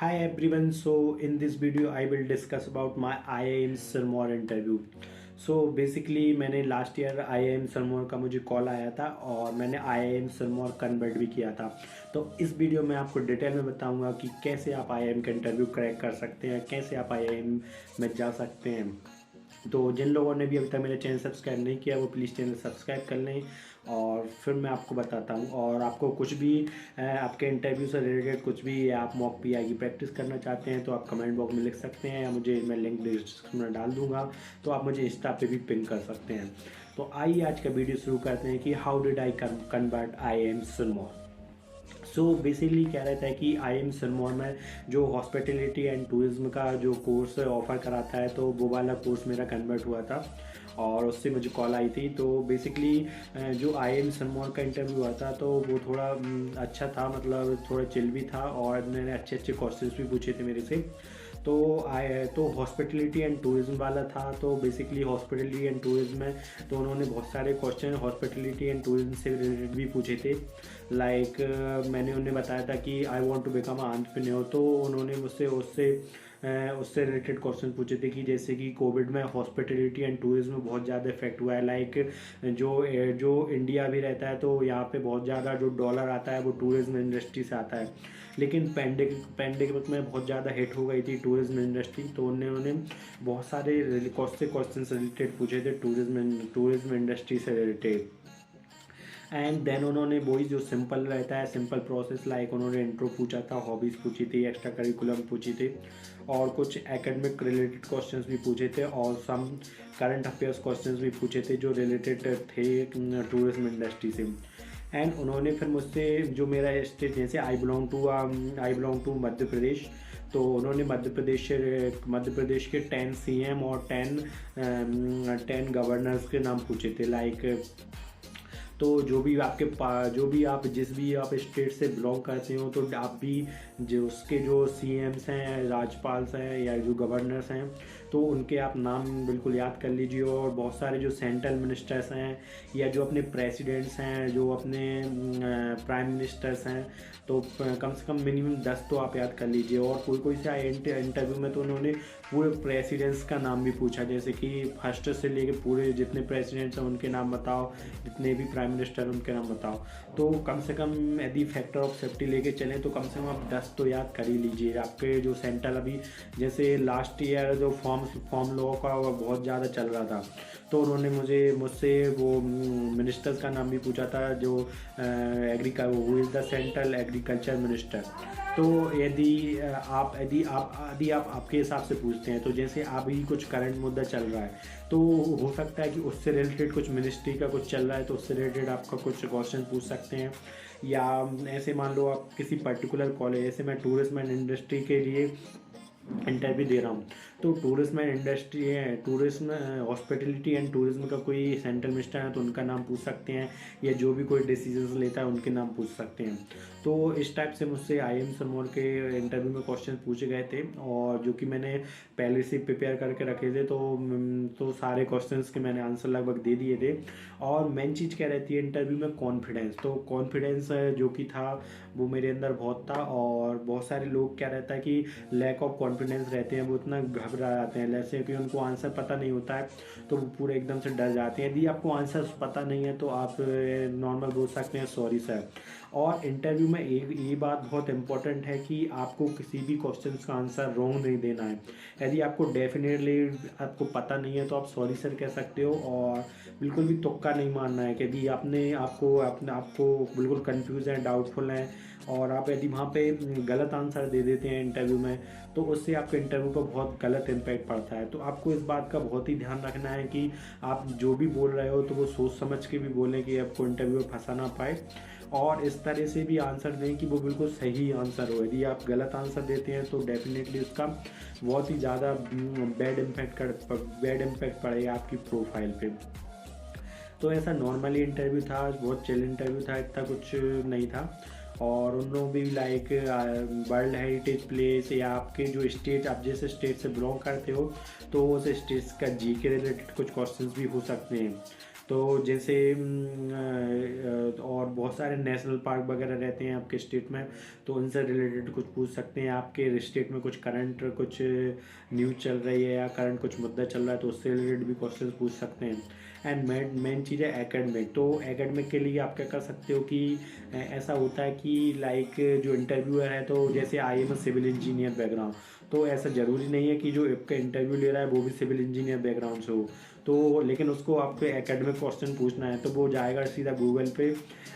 Hi everyone, so in this video I will discuss about my IIM Sirmaur interview. So basically मैंने last year IIM Sirmaur का मुझे call आया था और मैंने IIM सिरमौर कन्वर्ट भी किया था। तो इस वीडियो में आपको डिटेल में बताऊंगा कि कैसे आप IIM का इंटरव्यू क्रैक कर सकते हैं, कैसे आप IIM में जा सकते हैं। तो जिन लोगों ने भी अभी तक मेरा चैनल सब्सक्राइब नहीं किया वो प्लीज़ चैनल सब्सक्राइब कर लें और फिर मैं आपको बताता हूँ। और आपको कुछ भी आपके इंटरव्यू से रिलेटेड कुछ भी आप मॉक पीआई की प्रैक्टिस करना चाहते हैं तो आप कमेंट बॉक्स में लिख सकते हैं या मुझे मैं लिंक डिस्क्रिप्शन में डाल दूँगा, तो आप मुझे इंस्टा पे भी पिन कर सकते हैं। तो आइए आज का वीडियो शुरू करते हैं कि how did I convert IIM Sirmaur. So basically क्या रहता है कि IIM सिरमौर में जो हॉस्पिटलिटी एंड टूरिज्म का जो कोर्स ऑफ़र कराता है तो वो वाला कोर्स मेरा कन्वर्ट हुआ था और उससे मुझे कॉल आई थी। तो बेसिकली जो IIM सिरमौर का इंटरव्यू हुआ था तो वो थोड़ा अच्छा था, मतलब थोड़ा चिल भी था और मैंने अच्छे अच्छे क्वेश्चंस भी पूछे थे मेरे से। तो हॉस्पिटलिटी एंड टूरिज्म वाला था। तो बेसिकली हॉस्पिटलिटी एंड टूरिज्म में तो उन्होंने बहुत सारे क्वेश्चन हॉस्पिटलिटी एंड टूरिज्म से रिलेटेड भी पूछे थे। लाइक मैंने उन्हें बताया था कि I want to become entrepreneur, तो उन्होंने मुझसे उससे रिलेटेड क्वेश्चन पूछे थे कि जैसे कि कोविड में हॉस्पिटलिटी एंड टूरिज्म में बहुत ज़्यादा इफेक्ट हुआ है। लाइक जो इंडिया भी रहता है तो यहाँ पे बहुत ज़्यादा जो डॉलर आता है वो टूरिज्म इंडस्ट्री से आता है, लेकिन पैंडेमिक में बहुत ज़्यादा हिट हो गई थी टूरिज्म इंडस्ट्री। तो उन्होंने बहुत सारे क्वेश्चन रिलेटेड पूछे थे टूरिज्म इंडस्ट्री से रिलेटेड। एंड देन उन्होंने वही जो सिंपल रहता है सिंपल प्रोसेस, लाइक उन्होंने इंट्रो पूछा था, हॉबीज़ पूछी थी, एक्स्ट्रा करिकुलम पूछी थी और कुछ एकेडमिक रिलेटेड क्वेश्चंस भी पूछे थे और सम करंट अफेयर्स क्वेश्चंस भी पूछे थे जो रिलेटेड थे टूरिज्म इंडस्ट्री से। एंड उन्होंने फिर मुझसे जो मेरा स्टेट, जैसे I belong to Madhya Pradesh, तो उन्होंने मध्य प्रदेश के 10 CM और 10 गवर्नर्स के नाम पूछे थे। लाइक तो जो भी आप जिस भी आप स्टेट से बिलोंग करते हो तो आप भी जो उसके जो CMs हैं, राज्यपाल हैं या जो गवर्नर्स हैं तो उनके आप नाम बिल्कुल याद कर लीजिए। और बहुत सारे जो सेंट्रल मिनिस्टर्स हैं या जो अपने प्रेसिडेंट्स हैं, जो अपने प्राइम मिनिस्टर्स हैं, तो कम से कम मिनिमम 10 तो आप याद कर लीजिए। और कोई से आए इंटरव्यू में तो उन्होंने पूरे प्रेसिडेंट्स का नाम भी पूछा, जैसे कि फर्स्ट से लेके पूरे जितने प्रेसिडेंट्स हैं उनके नाम बताओ, जितने भी प्राइम मिनिस्टर उनके नाम बताओ। तो कम से कम यदि फैक्टर ऑफ सेफ्टी लेके चलें तो कम से कम आप 10 तो याद कर ही लीजिए। आपके जो सेंट्रल अभी जैसे लास्ट ईयर जो फॉर्म लॉ का बहुत ज़्यादा चल रहा था तो उन्होंने मुझसे वो मिनिस्टर्स का नाम भी पूछा था जो who is the central agriculture minister. तो यदि आप आपके हिसाब से पूछते हैं तो जैसे अभी कुछ करंट मुद्दा चल रहा है तो हो सकता है कि उससे रिलेटेड कुछ मिनिस्ट्री का कुछ चल रहा है तो उससे रिलेटेड आपका कुछ क्वेश्चन पूछ सकते हैं। या ऐसे मान लो आप किसी पर्टिकुलर कॉलेज, जैसे मैं टूरिज्म एंड इंडस्ट्री के लिए इंटरव्यू दे रहा हूँ तो टूरिज्म एंड इंडस्ट्री है, टूरिज्म हॉस्पिटलिटी एंड टूरिज्म का कोई सेंट्रल मिनिस्टर है तो उनका नाम पूछ सकते हैं या जो भी कोई डिसीजंस लेता है उनके नाम पूछ सकते हैं। तो इस टाइप से मुझसे IIM सिरमौर के इंटरव्यू में क्वेश्चन पूछे गए थे और जो कि मैंने पहले से प्रिपेयर करके रखे थे। तो सारे क्वेश्चन के मैंने आंसर लगभग दे दिए थे। और मेन चीज़ क्या रहती है इंटरव्यू में, कॉन्फिडेंस। तो कॉन्फिडेंस जो कि था वो मेरे अंदर बहुत था। और बहुत सारे लोग क्या रहता है कि लैक ऑफ कॉन्फिडेंस रहते हैं, वो इतना घबरा जाते हैं, जैसे कि उनको आंसर पता नहीं होता है तो वो पूरे एकदम से डर जाते हैं। यदि आपको आंसर पता नहीं है तो आप नॉर्मल बोल सकते हैं सॉरी सर। और इंटरव्यू में ये बात बहुत इंपॉर्टेंट है कि आपको किसी भी क्वेश्चन का आंसर रॉन्ग नहीं देना है। यदि आपको डेफिनेटली आपको पता नहीं है तो आप सॉरी सर कह सकते हो और बिल्कुल भी तुक्का नहीं मारना है। यदि आपको बिल्कुल कंफ्यूज है, डाउटफुल है और आप यदि वहाँ पे गलत आंसर दे देते हैं इंटरव्यू में तो उससे आपके इंटरव्यू पर बहुत गलत इम्पैक्ट पड़ता है। तो आपको इस बात का बहुत ही ध्यान रखना है कि आप जो भी बोल रहे हो तो वो सोच समझ के भी बोलें कि आपको इंटरव्यू में फंसा ना पाए। और इस तरह से भी आंसर दें कि वो बिल्कुल सही आंसर हो। यदि आप गलत आंसर देते हैं तो डेफिनेटली उसका बहुत ही ज़्यादा बैड इम्पैक्ट पड़ेगा आपकी प्रोफाइल पे। तो ऐसा नॉर्मली इंटरव्यू था, बहुत चिल इंटरव्यू था, इतना कुछ नहीं था। और उन लोग भी लाइक वर्ल्ड हेरिटेज प्लेस या आपके जो स्टेट, आप जिस स्टेट से बिलोंग करते हो तो उस स्टेट का GK रिलेटेड कुछ क्वेश्चंस भी हो सकते हैं। तो जैसे और बहुत सारे नेशनल पार्क वगैरह रहते हैं आपके स्टेट में, तो उनसे रिलेटेड कुछ पूछ सकते हैं। आपके स्टेट में कुछ करंट कुछ न्यूज़ चल रही है या करंट कुछ मुद्दा चल रहा है तो उससे रिलेटेड भी क्वेश्चन पूछ सकते हैं। एंड मेन चीज़ है एकेडमिक। तो एकेडमिक के लिए आप क्या कर सकते हो कि ऐसा होता है कि लाइक जो इंटरव्यूअर है, तो जैसे I am civil engineer background, तो ऐसा ज़रूरी नहीं है कि जो आपका इंटरव्यू ले रहा है वो भी सिविल इंजीनियर बैकग्राउंड से हो। तो लेकिन उसको आपको एकेडमिक क्वेश्चन पूछना है तो वो जाएगा सीधा गूगल पे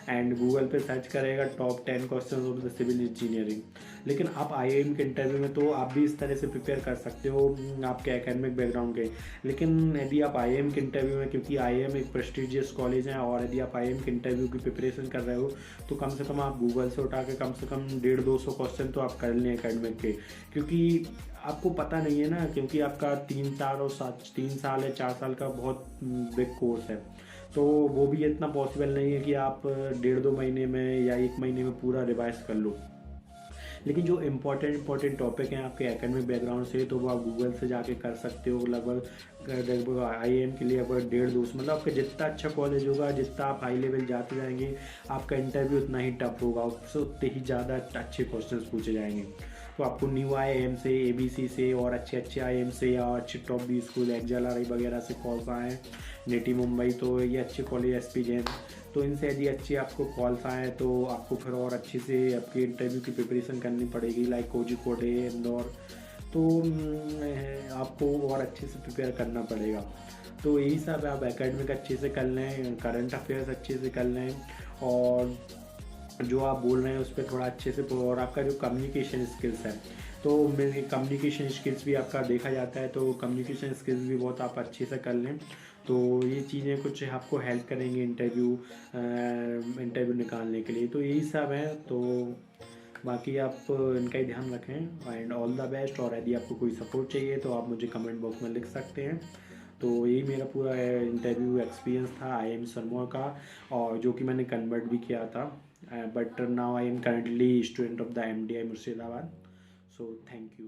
एंड गूगल पे सर्च करेगा top 10 question of the civil engineering. लेकिन आप आईआईएम के इंटरव्यू में तो आप भी इस तरह से प्रिपेयर कर सकते हो आपके एकेडमिक बैकग्राउंड के। लेकिन यदि आप आईआईएम के इंटरव्यू में, क्योंकि आईआईएम एक प्रेस्टिजियस कॉलेज है, और यदि आप आईआईएम के इंटरव्यू की प्रिपरेशन कर रहे हो तो कम से कम आप गूगल से उठा के कम से कम 150-200 क्वेश्चन तो आप कर लें एकेडमिक के। क्योंकि आपको पता नहीं है ना, क्योंकि आपका 3 साल है 4 साल का बहुत बिग कोर्स है, तो वो भी इतना पॉसिबल नहीं है कि आप 1.5-2 महीने में या 1 महीने में पूरा रिवाइज कर लो। लेकिन जो इम्पोर्टेंट टॉपिक हैं आपके एकेडमिक बैकग्राउंड से, तो वो आप गूगल से जाके कर सकते हो। लगभग आईआईएम के लिए लगभग 1.5-2, मतलब आपका जितना अच्छा कॉलेज होगा, जितना आप हाई लेवल जाते जाएंगे, आपका इंटरव्यू उतना ही टफ होगा, उससे उतने ही ज़्यादा अच्छे क्वेश्चन पूछे जाएंगे। तो आपको न्यू आईआईएम से, एबीसी से और अच्छे आईआईएम से या अच्छे टॉप बी स्कूल एक्सएलआरआई वगैरह से कॉल्स आए, नेटी मुंबई, तो ये अच्छे कॉलेज, एसपी जैन, तो इनसे यदि अच्छे आपको कॉल्स आए तो आपको फिर और अच्छे से आपके इंटरव्यू की प्रिपरेशन करनी पड़ेगी, लाइक कोझिकोड है, इंदौर, तो आपको और अच्छे से प्रिपेयर करना पड़ेगा। तो यही सब है, आप एकेडमिक अच्छे से कर लें, करंट अफेयर्स अच्छे से कर लें, और जो आप बोल रहे हैं उस पर थोड़ा अच्छे से, और आपका जो कम्युनिकेशन स्किल्स है, तो मेरे कम्युनिकेशन स्किल्स भी आपका देखा जाता है, तो कम्युनिकेशन स्किल्स भी बहुत आप अच्छे से कर लें। तो ये चीज़ें कुछ आपको हेल्प करेंगी इंटरव्यू निकालने के लिए। तो यही सब है, तो बाकी आप इनका ही ध्यान रखें एंड ऑल द बेस्ट। और यदि आपको कोई सपोर्ट चाहिए तो आप मुझे कमेंट बॉक्स में लिख सकते हैं। तो यही मेरा पूरा इंटरव्यू एक्सपीरियंस था आईआईएम सिरमौर का, और जो कि मैंने कन्वर्ट भी किया था, but now I am currently student of the MDI Murshidabad. So thank you.